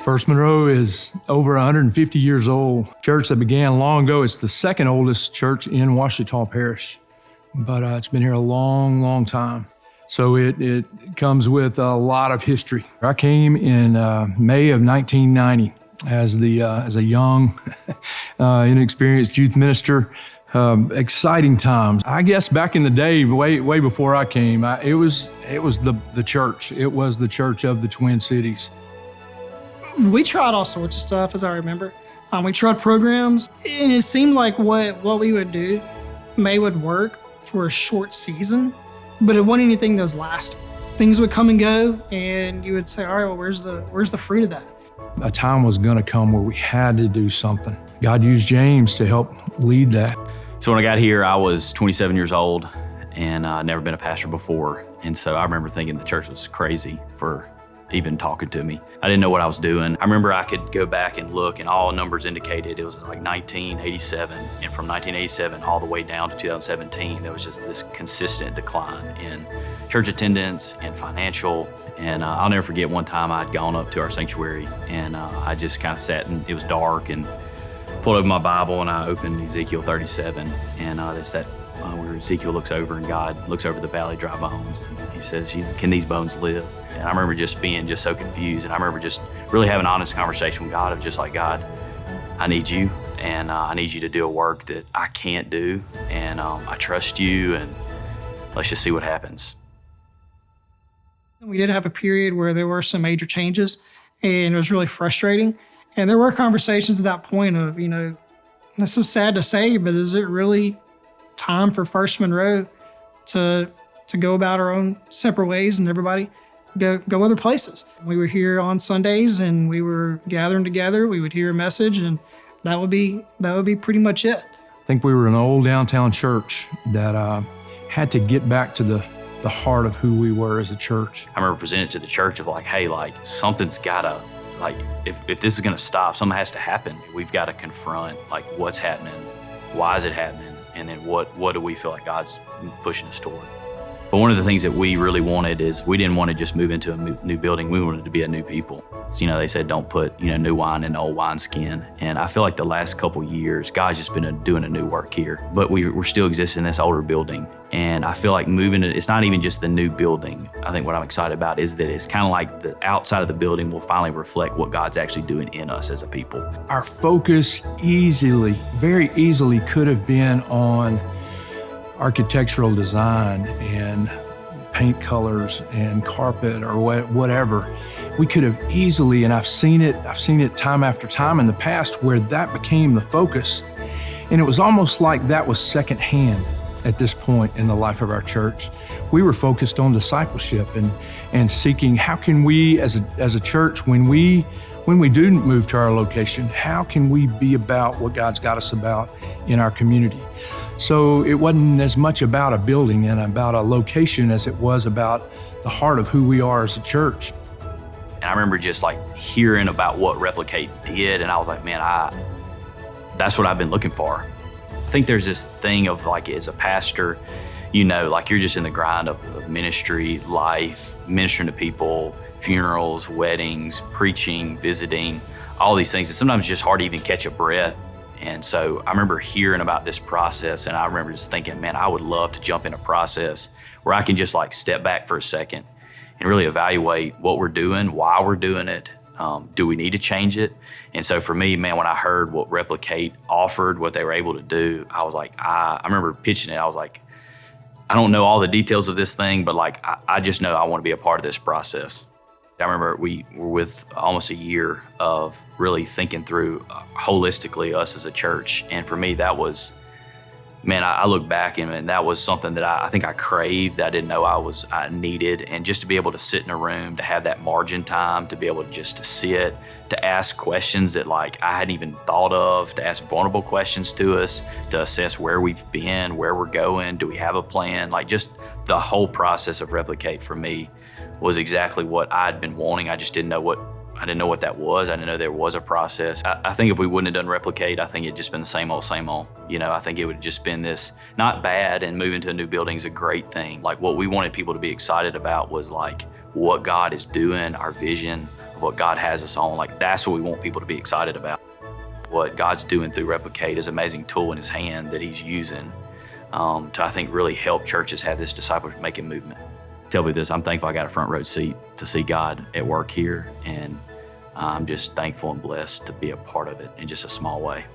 First Monroe is over 150 years old. Church that began long ago. It's the second oldest church in Ouachita Parish, but it's been here a long, long time. So it comes with a lot of history. I came in May of 1990 as a young, inexperienced youth minister. Exciting times. I guess back in the day, way before I came, it was the church. It was the church of the Twin Cities. We tried all sorts of stuff, as I remember. We tried programs, and it seemed like what we would do would work for a short season, but it wasn't anything that was lasting. Things would come and go, and you would say, all right, well, where's the fruit of that? A time was going to come where we had to do something. God used James to help lead that. So when I got here, I was 27 years old, and I'd never been a pastor before. And so I remember thinking the church was crazy for even talking to me. I didn't know what I was doing. I remember I could go back and look, and all numbers indicated it was like 1987. And from 1987 all the way down to 2017, there was just this consistent decline in church attendance and financial. And I'll never forget one time I'd gone up to our sanctuary, and I just kind of sat, and it was dark, and pulled open my Bible, and I opened Ezekiel 37, and it's that where Ezekiel looks over, and God looks over the valley of dry bones, and he says, can these bones live? And I remember just being just so confused, and I remember just really having an honest conversation with God of just like, God, I need you, and I need you to do a work that I can't do, and I trust you, and let's just see what happens. We did have a period where there were some major changes, and it was really frustrating. And there were conversations at that point of, this is sad to say, but is it really time for First Monroe to go about our own separate ways and everybody go other places? We were here on Sundays, and we were gathering together. We would hear a message, and that would be pretty much it. I think we were an old downtown church that had to get back to the heart of who we were as a church. I remember presenting it to the church of like, hey, like something's gotta, like if this is gonna stop, something has to happen. We've got to confront like what's happening, why is it happening, and then what do we feel like God's pushing us toward. But one of the things that we really wanted is we didn't want to just move into a new building. We wanted to be a new people. So, they said don't put new wine in old wineskin. And I feel like the last couple years, God's just been doing a new work here. But we're still existing in this older building. And I feel like it's not even just the new building. I think what I'm excited about is that it's kind of like the outside of the building will finally reflect what God's actually doing in us as a people. Our focus very easily could have been on architectural design and paint colors and carpet or whatever. We could have easily, and I've seen it time after time in the past where that became the focus. And it was almost like that was secondhand at this point in the life of our church. We were focused on discipleship and seeking how can we as a church, when we do move to our location, how can we be about what God's got us about in our community? So it wasn't as much about a building and about a location as it was about the heart of who we are as a church. And I remember just like hearing about what Replicate did, and I was like, man, that's what I've been looking for. I think there's this thing of like, as a pastor, like you're just in the grind of ministry, life, ministering to people, funerals, weddings, preaching, visiting, all these things. And sometimes it's just hard to even catch a breath. And so I remember hearing about this process, and I remember just thinking, man, I would love to jump in a process where I can just like step back for a second and really evaluate what we're doing, why we're doing it. Do we need to change it? And so for me, man, when I heard what Replicate offered, what they were able to do, I was like, I remember pitching it. I was like, I don't know all the details of this thing, but like, I just know I want to be a part of this process. I remember we were with almost a year of really thinking through holistically us as a church. And for me, that was, man, I look back and that was something that I think I craved, that I didn't know I needed. And just to be able to sit in a room, to have that margin time, to be able to sit, to ask questions that like I hadn't even thought of, to ask vulnerable questions to us, to assess where we've been, where we're going, do we have a plan? Like just the whole process of Replicate for me was exactly what I'd been wanting. I just didn't know what that was. I didn't know there was a process. I think if we wouldn't have done Replicate, I think it'd just been the same old, same old. I think it would have just been this, not bad, and moving to a new building is a great thing. Like what we wanted people to be excited about was like what God is doing, our vision, what God has us on. Like, that's what we want people to be excited about. What God's doing through Replicate is an amazing tool in his hand that he's using to, I think, really help churches have this disciple-making movement. Tell me this, I'm thankful I got a front row seat to see God at work here, and I'm just thankful and blessed to be a part of it in just a small way.